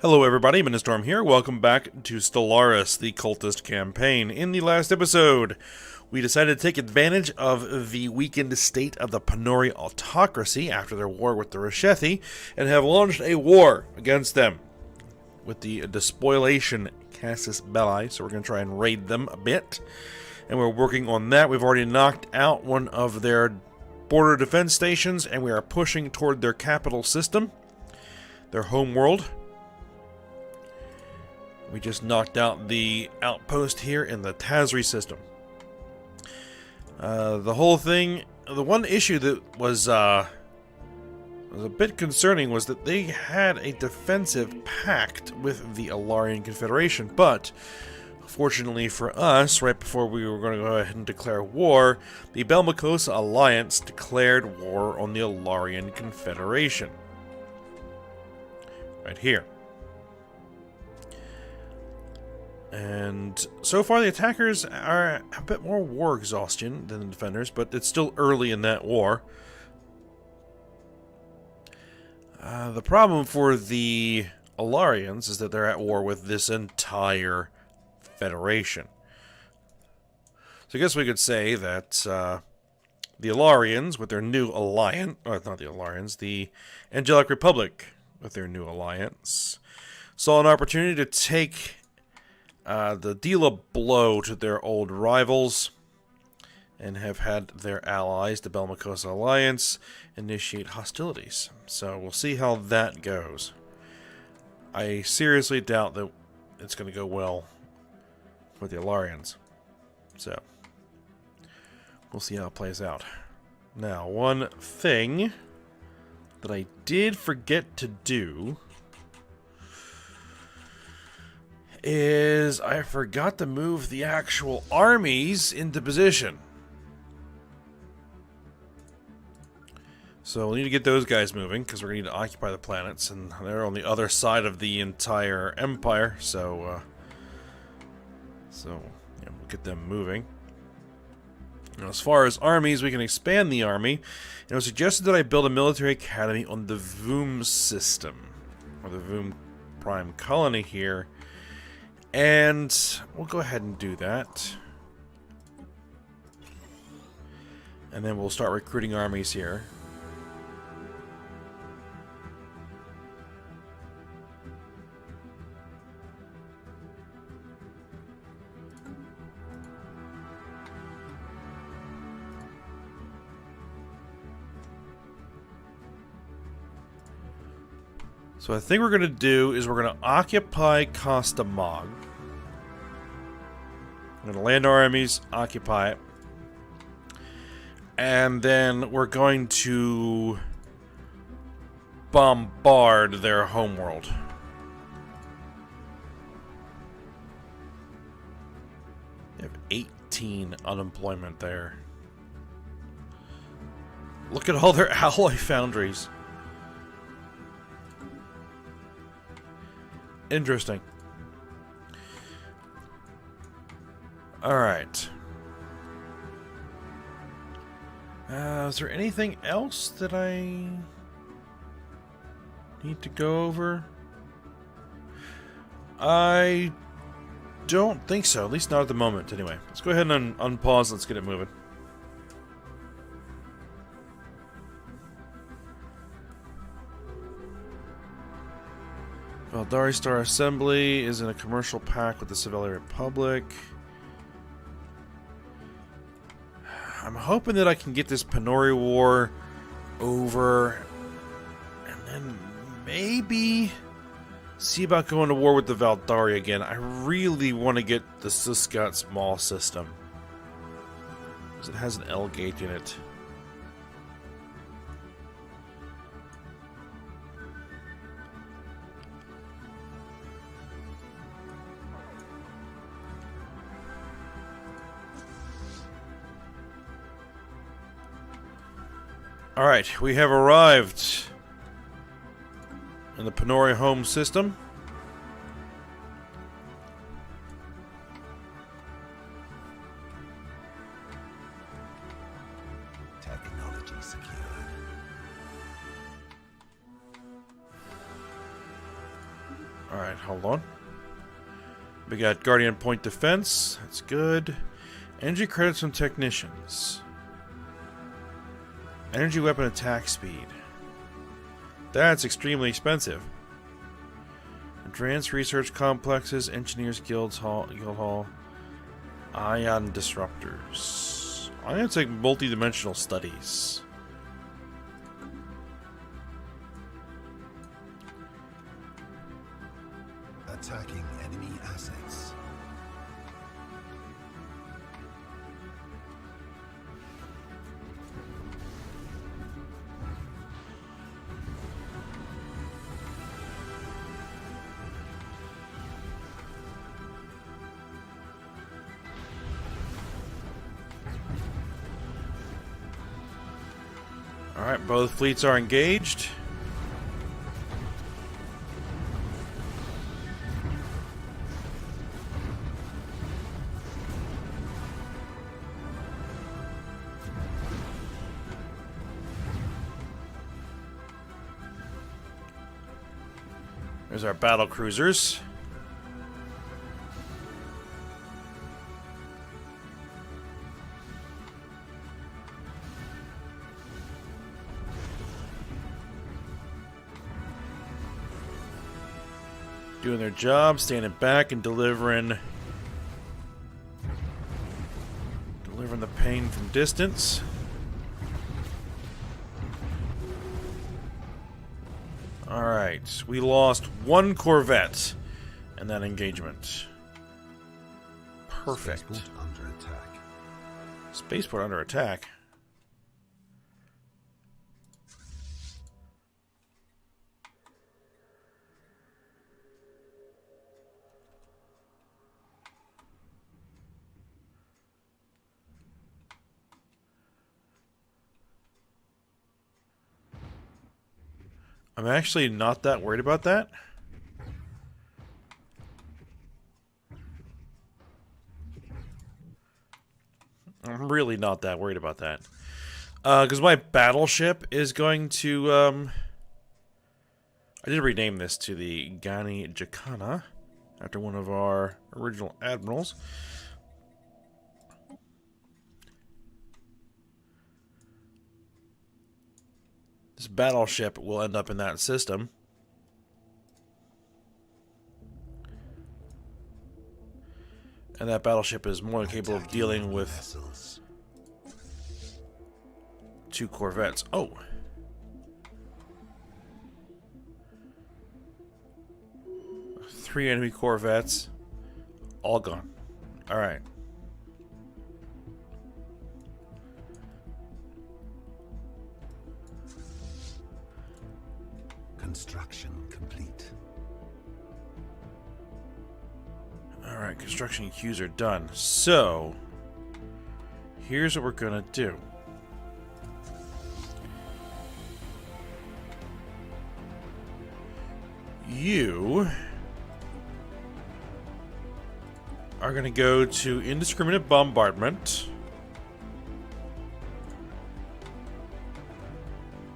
Hello everybody, Ministorm here. Welcome back to Stellaris, the Cultist campaign. In the last episode, we decided to take advantage of the weakened state of the Panori autocracy after their war with the Reshethi, and have launched a war against them with the Despoilation Casus Belli, so we're going to try and raid them a bit. And we're working on that. We've already knocked out one of their border defense stations, and we are pushing toward their capital system, their home world. We just knocked out the outpost here in the Tazri system. The whole thing, the one issue that was a bit concerning was that they had a defensive pact with the Alarian Confederation, but fortunately for us, right before we were going to go ahead and declare war, the Belmacosa Alliance declared war on the Alarian Confederation. Right here. And so far the attackers are a bit more war exhaustion than the defenders, but it's still early in that war. The problem for the Alarians is that they're at war with this entire federation. So I guess we could say that the Alarians with their new alliance, or not the Alarians, the Angelic Republic with their new alliance, saw an opportunity to take deal a blow to their old rivals, and have had their allies, the Belmacosa Alliance, initiate hostilities. So we'll see how that goes. I seriously doubt that it's going to go well for the Alarians. So we'll see how it plays out. Now, one thing that I did forget to do is I forgot to move the actual armies into position. So we'll need to get those guys moving, because we're going to need to occupy the planets, and they're on the other side of the entire empire, so yeah, we'll get them moving. Now, as far as armies, we can expand the army, and it was suggested that I build a military academy on the Voom system, or the Voom Prime Colony here. And we'll go ahead and do that. And then we'll start recruiting armies here. So I think we're going to do is we're going to occupy Costa Mag. We're going to land our armies, occupy it. And then we're going to bombard their homeworld. They have 18 unemployment there. Look at all their alloy foundries. Interesting. Alright. Is there anything else that I need to go over? I don't think so, at least not at the moment, anyway. Let's go ahead and unpause, let's get it moving. Vhari Star Assembly is in a commercial pact with the Alarian Republic. I'm hoping that I can get this Panori War over, and then maybe see about going to war with the Vhari again. I really want to get the Suskat Small system, because it has an L gate in it. Alright, we have arrived in the Panori home system. Technology secured. Alright, hold on. We got Guardian Point Defense. That's good. Energy credits from technicians. Energy weapon attack speed. That's extremely expensive. Advanced research complexes, engineers guild hall, ion disruptors. I'm gonna take multi-dimensional studies. Attacking enemy assets. Alright, both fleets are engaged. There's our battle cruisers. Doing their job, standing back and delivering the pain from distance. Alright, we lost one Corvette in that engagement. Perfect. Spaceport under attack. Spaceport under attack? I'm actually not that worried about that. I'm really not that worried about that. Because my battleship is going to, I did rename this to the Gani Jacana, after one of our original admirals. This battleship will end up in that system. And that battleship is more than capable of dealing with vessels. 2 Corvettes. Oh! Three enemy Corvettes. All gone. Alright. Construction complete. Alright, construction queues are done. So, here's what we're gonna do. You are gonna go to indiscriminate bombardment.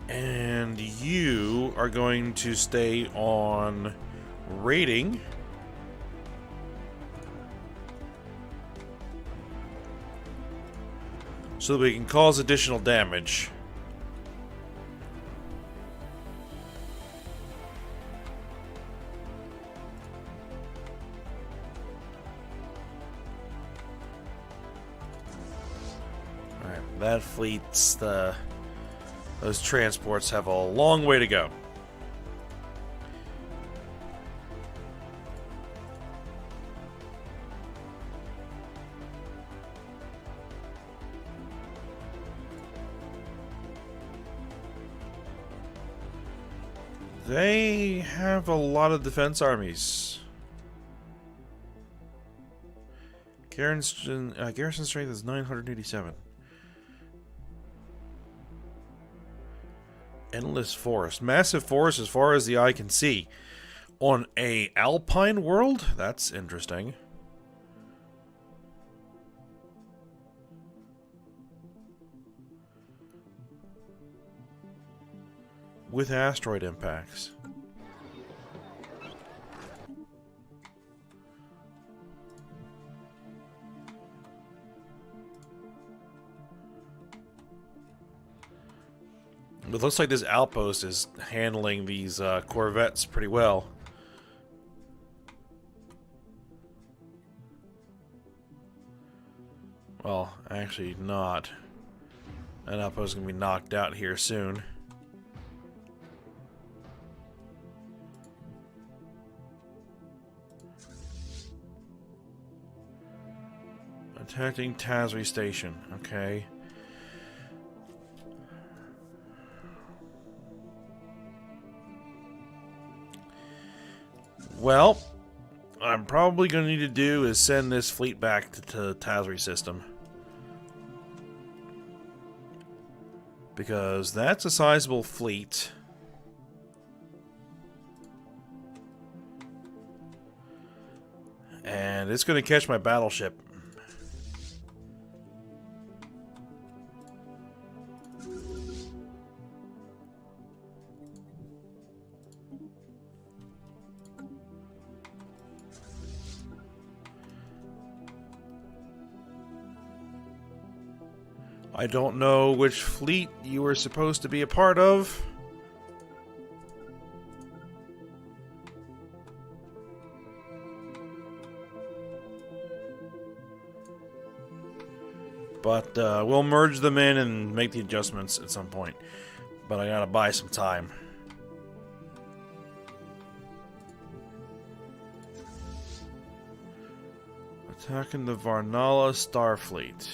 And you are going to stay on raiding. So that we can cause additional damage. Alright, that fleet's those transports have a long way to go. They have a lot of defense armies. Garrison strength is 987. Endless forest. Massive forest as far as the eye can see. On a alpine world? That's interesting. With asteroid impacts. It looks like this outpost is handling these corvettes pretty well. Well, actually not. That outpost is going to be knocked out here soon. Attacking Tazri Station. Okay. Well, I'm probably going to need to do is send this fleet back to Tazri system. Because that's a sizable fleet. And it's going to catch my battleship. I don't know which fleet you were supposed to be a part of. But we'll merge them in and make the adjustments at some point. But I gotta buy some time. Attacking the Varnala Starfleet.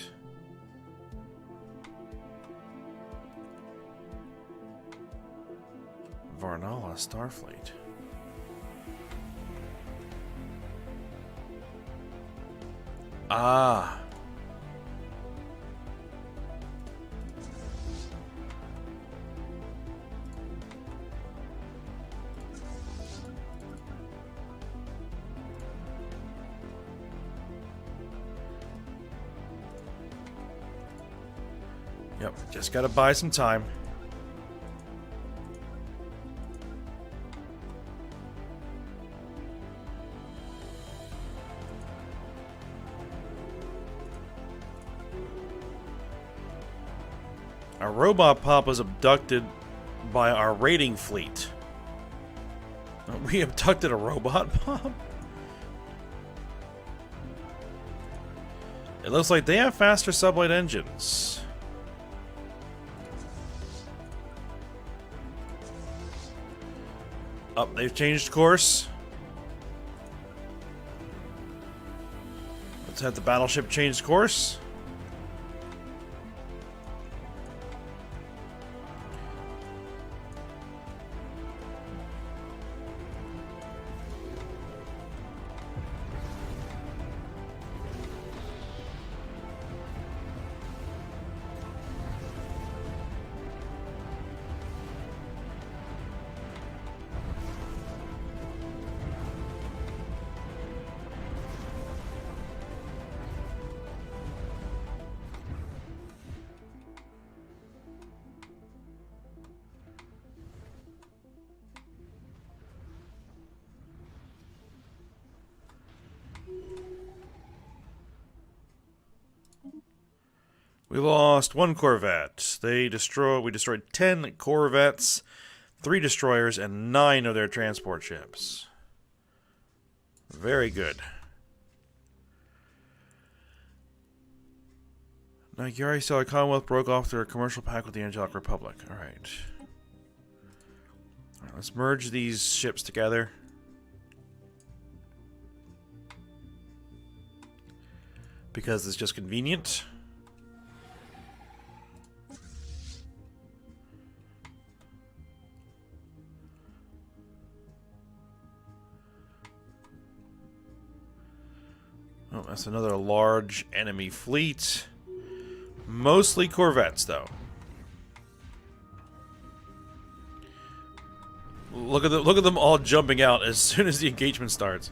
Varnala Starfleet. Ah. Yep, just gotta buy some time. Our robot pop was abducted by our raiding fleet. We abducted a robot pop? It looks like they have faster sublight engines. Oh, they've changed course. Let's have the battleship change course. We lost one Corvette. We destroyed 10 Corvettes, 3 destroyers, and 9 of their transport ships. Very good. Vhari saw a Commonwealth broke off their commercial pact with the Angelic Republic. Alright. Alright, let's merge these ships together. Because it's just convenient. Oh, that's another large enemy fleet. Mostly Corvettes, though. Look at them all jumping out as soon as the engagement starts.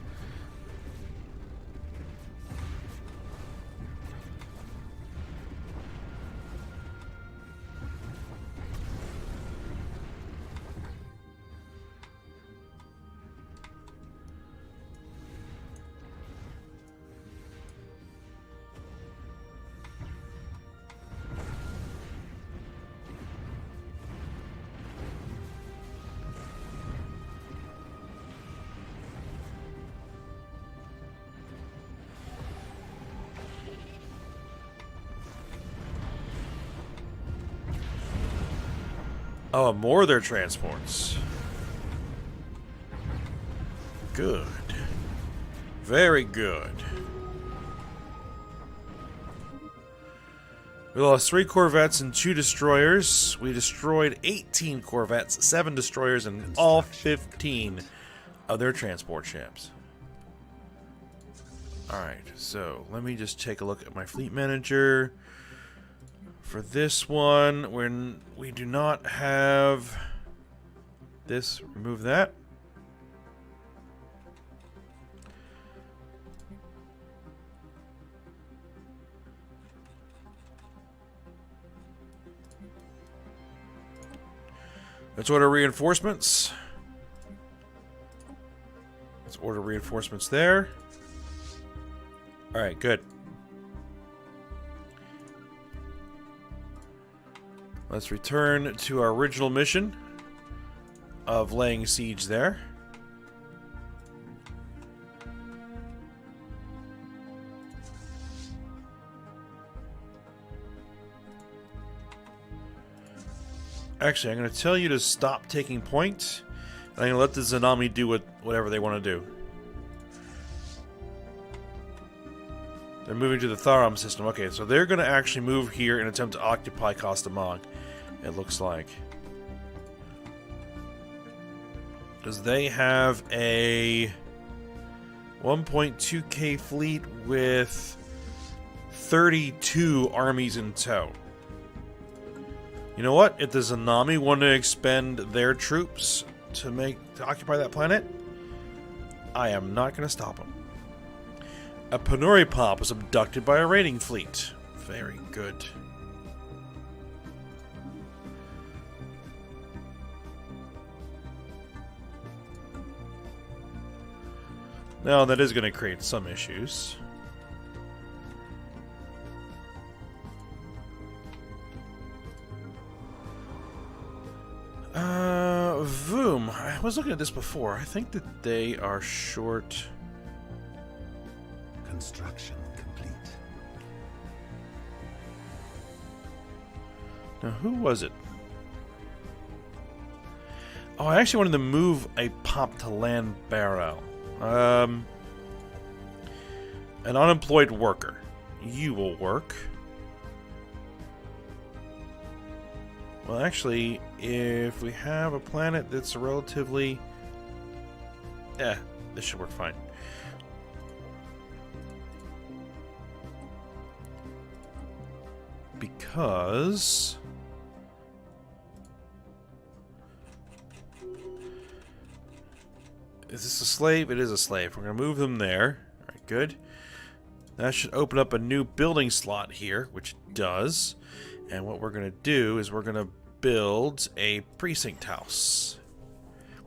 Oh, more of their transports. Good. Very good. We lost 3 corvettes and 2 destroyers. We destroyed 18 corvettes, 7 destroyers, and all 15 of their transport ships. Alright, so let me just take a look at my fleet manager. For this one, when we do not have this, remove that. Let's order reinforcements. Let's order reinforcements there. Alright, good. Let's return to our original mission of laying siege there. Actually, I'm going to tell you to stop taking point, and I'm going to let the Zanami do whatever they want to do. They're moving to the Tharum system. Okay, so they're going to actually move here and attempt to occupy Kastamag, it looks like. Because they have a 1.2k fleet with 32 armies in tow. You know what? If the Zanami want to expend their troops to occupy that planet, I am not going to stop them. A Panuri Pop was abducted by a raiding fleet. Very good. Now that is going to create some issues. Voom. I was looking at this before. I think that they are short. Construction complete. Now, who was it? Oh, I actually wanted to move a pop to land barrel. An unemployed worker. You will work. Well, actually, if we have a planet that's relatively... this should work fine. Because... Is this a slave? It is a slave. We're going to move them there. Alright, good. That should open up a new building slot here, which it does. And what we're going to do is we're going to build a precinct house,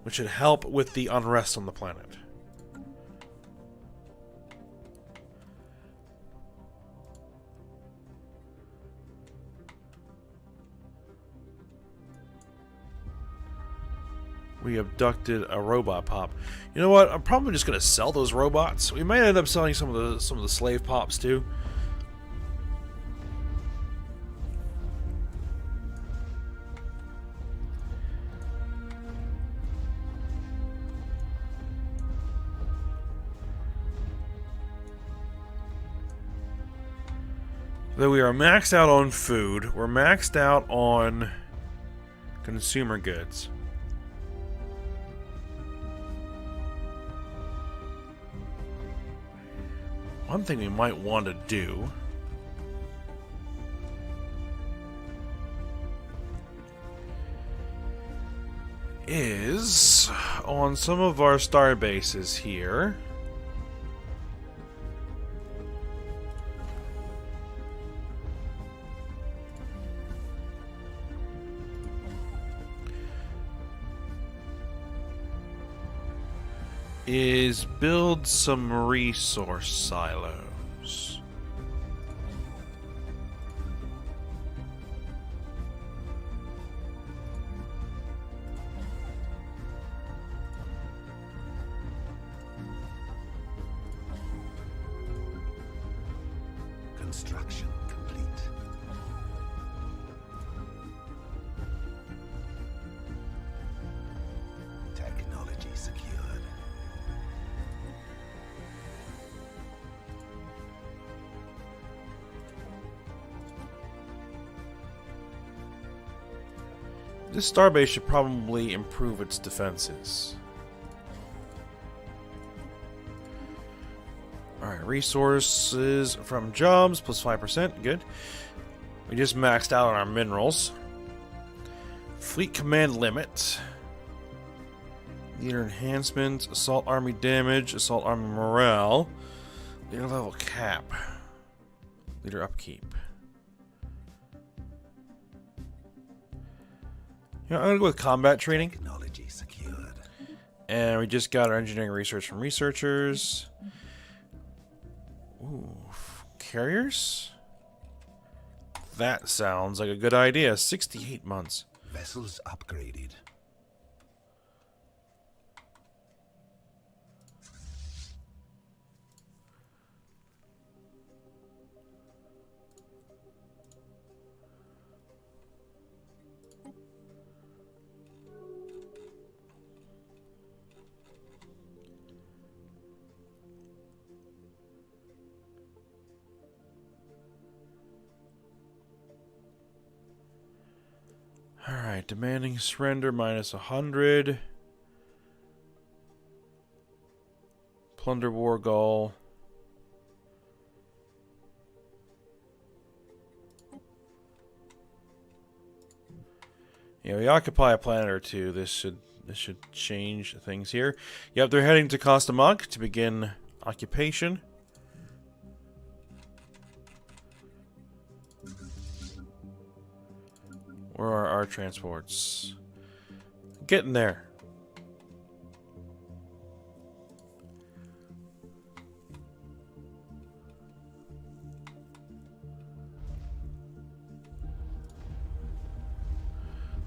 which should help with the unrest on the planet. We abducted a robot pop. You know what? I'm probably just going to sell those robots. We might end up selling some of the slave pops too. Though we are maxed out on food, we're maxed out on consumer goods. One thing we might want to do is on some of our star bases here. Is build some resource silos. Construction complete. This starbase should probably improve its defenses. Alright, resources from jobs, plus 5%, good. We just maxed out on our minerals. Fleet command limit. Leader enhancement, assault army damage, assault army morale. Leader level cap. Leader upkeep. You know, I'm gonna go with combat training. Technology secured. And we just got our engineering research from researchers. Ooh, carriers? That sounds like a good idea. 68 months. Vessels upgraded. Alright, demanding surrender minus 100. Plunder war goal. Yeah, we occupy a planet or two. This should change things here. Yep, they're heading to Costamak to begin occupation. Where are our transports? Getting there.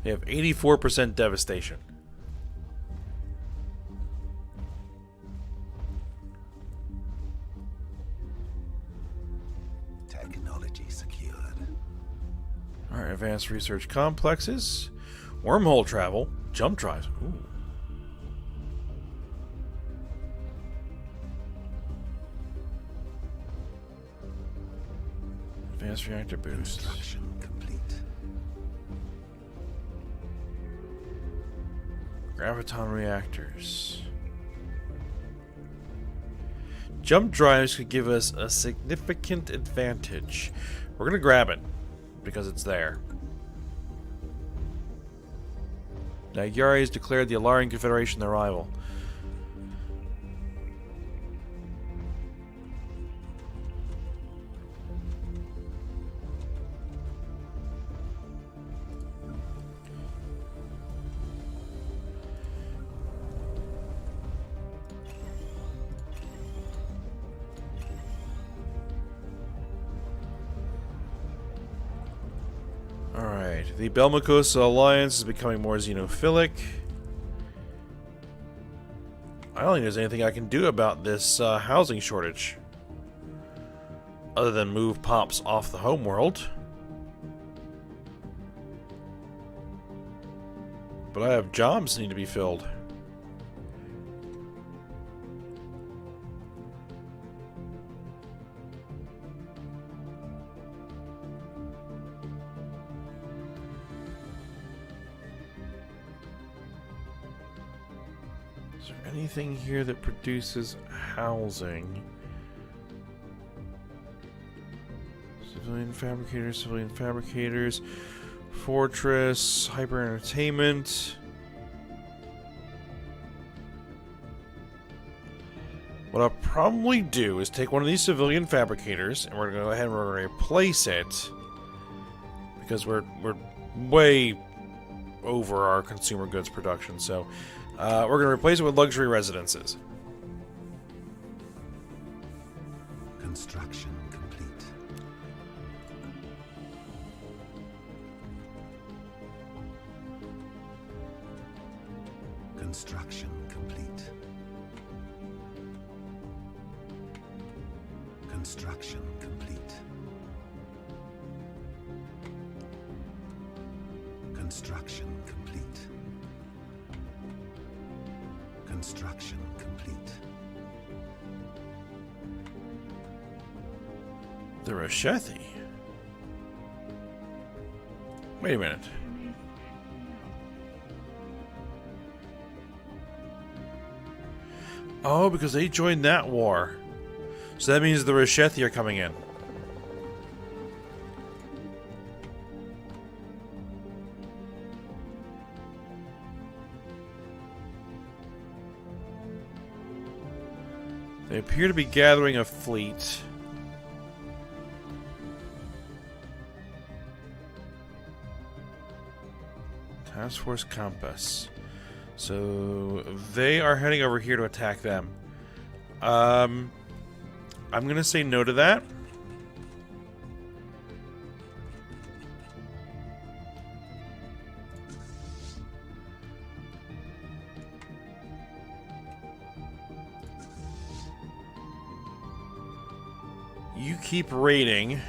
They have 84% devastation. Technology secured. Alright, advanced research complexes. Wormhole travel. Jump drives. Ooh. Advanced reactor boost. Construction complete. Graviton reactors. Jump drives could give us a significant advantage. We're gonna grab it because it's there. Now Vhari has declared the Alarian Confederation their rival. Alright, the Belmicos Alliance is becoming more xenophilic. I don't think there's anything I can do about this housing shortage. Other than move Pops off the homeworld. But I have jobs that need to be filled. Is there anything here that produces housing? Civilian fabricators, fortress, hyper entertainment. What I'll probably do is take one of these civilian fabricators and we're gonna go ahead and we're gonna replace it because we're way over our consumer goods production. So we're gonna replace it with luxury residences. Construction complete. Construction complete. Construction complete. Construction complete. Construction complete. The Rashethi. Wait a minute. Oh, because they joined that war. So that means the Reshethi are coming in. They appear to be gathering a fleet. Task Force Compass. So they are heading over here to attack them. I'm gonna say no to that. You keep raiding.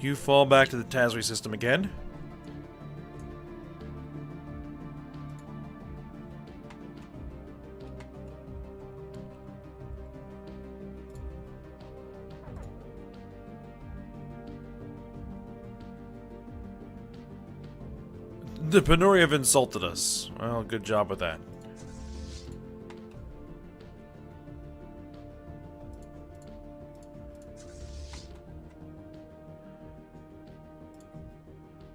You fall back to the Tazri system again. The Panori have insulted us. Well, good job with that.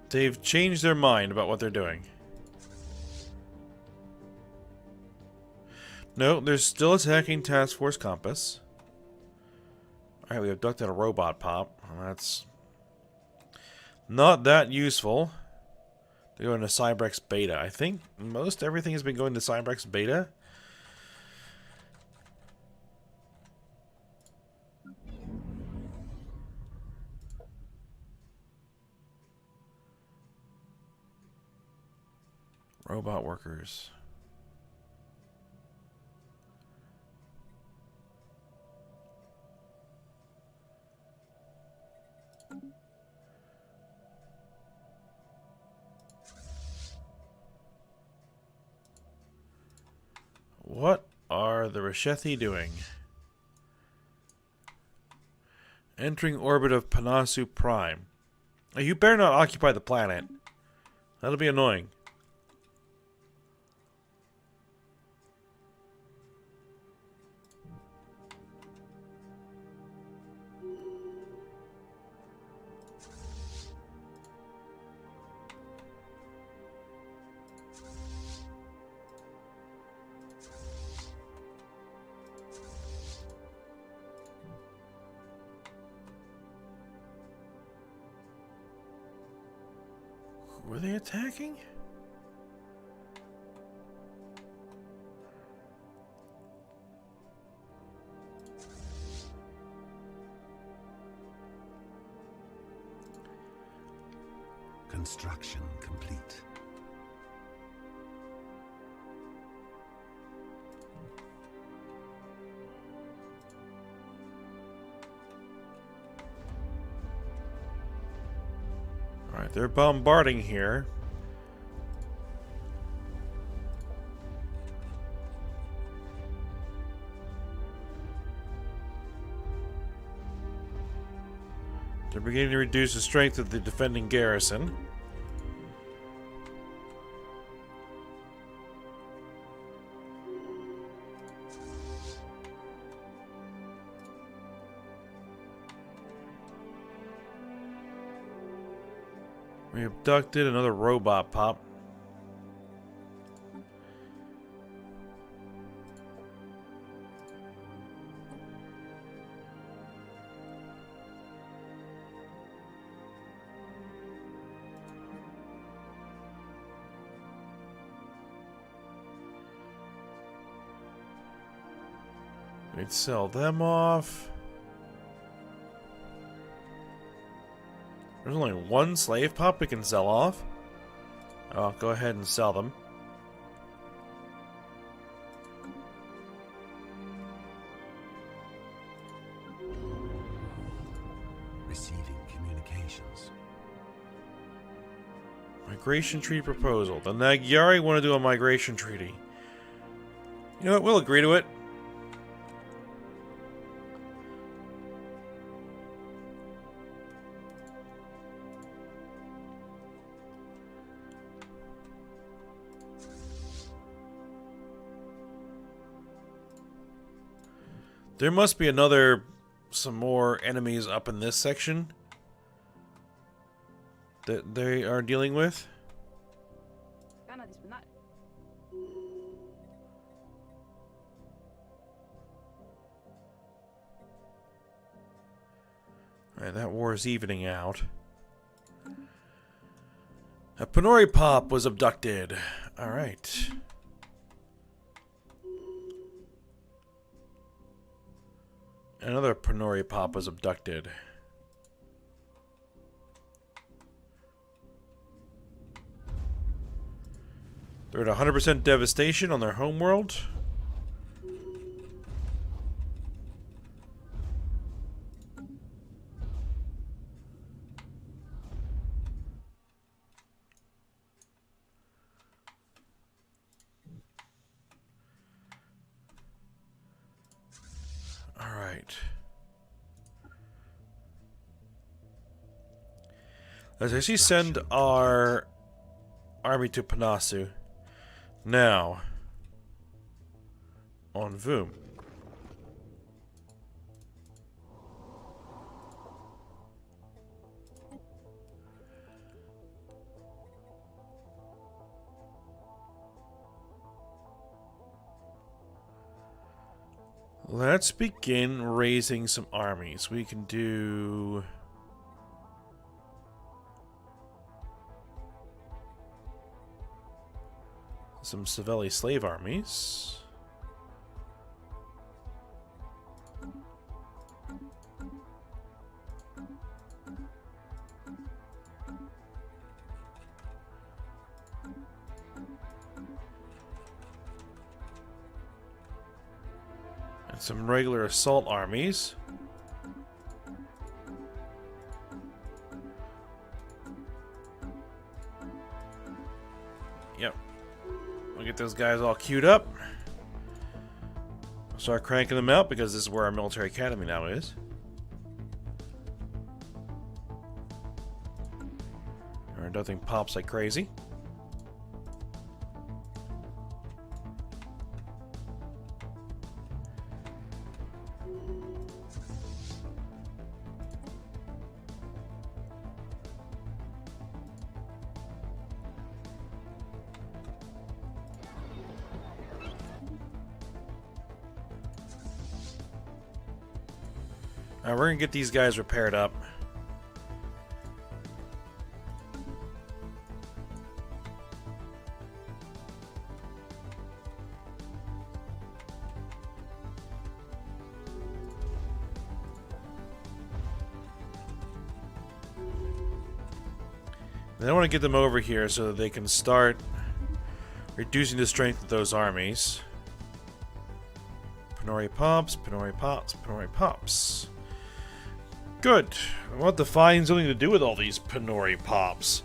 They've changed their mind about what they're doing. No, they're still attacking Task Force Compass. Alright, we abducted a robot pop. Well, that's not that useful. They're going to Cybrex Beta. I think most everything has been going to Cybrex Beta. Robot workers. What are the Reshethi doing? Entering orbit of Panasu Prime. Oh, you better not occupy the planet. That'll be annoying. Were they attacking? Construction complete. Alright, they're bombarding here. They're beginning to reduce the strength of the defending garrison. We abducted another robot pop. We'd sell them off. There's only one slave pop we can sell off. Oh, go ahead and sell them. Receiving communications. Migration treaty proposal. The Nagyari want to do a migration treaty. You know what? We'll agree to it. There must be some more enemies up in this section that they are dealing with. Alright, that war is evening out. A Panori Pop was abducted. Alright. Another Panori Pop was abducted. They're at 100% devastation on their homeworld. Alright. Let's actually send our army to Panasu. Now, on Voom. Let's begin raising some armies. We can do... some Savelli slave armies. And some regular assault armies. Yep. We'll get those guys all queued up. Start cranking them out because this is where our military academy now is. Alright, nothing pops like crazy. Alright, we're gonna get these guys repaired up. And I want to get them over here so that they can start reducing the strength of those armies. Panori Pops, Panori Pops, Panori Pops. Good. I want to find something to do with all these Panori Pops.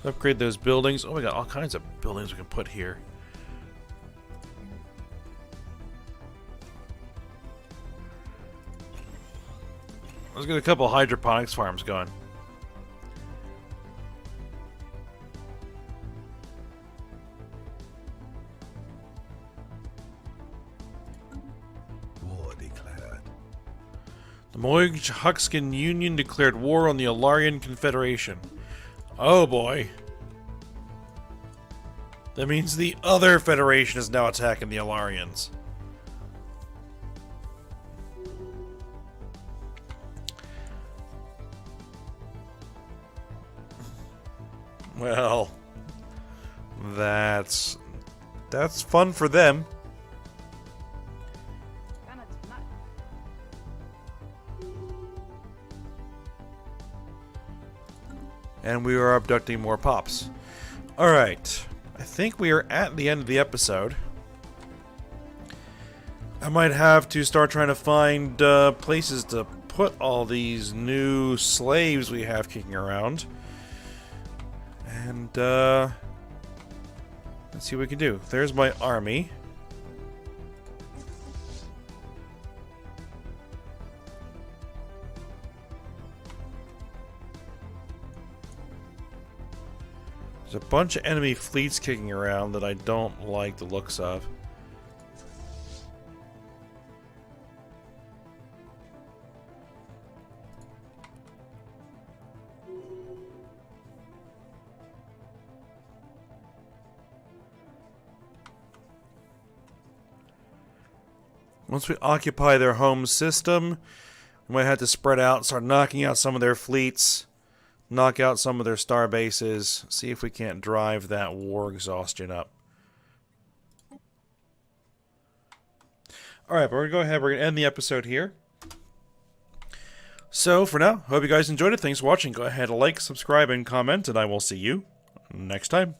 Upgrade those buildings. Oh, we got all kinds of buildings we can put here. Let's get a couple hydroponics farms going. War declared. The Moig-Huxkin Union declared war on the Alarian Confederation. Oh boy. That means the other Federation is now attacking the Alarians. Well, that's fun for them. And we are abducting more pops. Alright. I think we are at the end of the episode. I might have to start trying to find places to put all these new slaves we have kicking around. And let's see what we can do. There's my army. There's a bunch of enemy fleets kicking around that I don't like the looks of. Once we occupy their home system, we might have to spread out and start knocking out some of their fleets, knock out some of their star bases, see if we can't drive that war exhaustion up. Alright, but we're going to go ahead, we're going to end the episode here. So, for now, hope you guys enjoyed it. Thanks for watching. Go ahead, like, subscribe, and comment, and I will see you next time.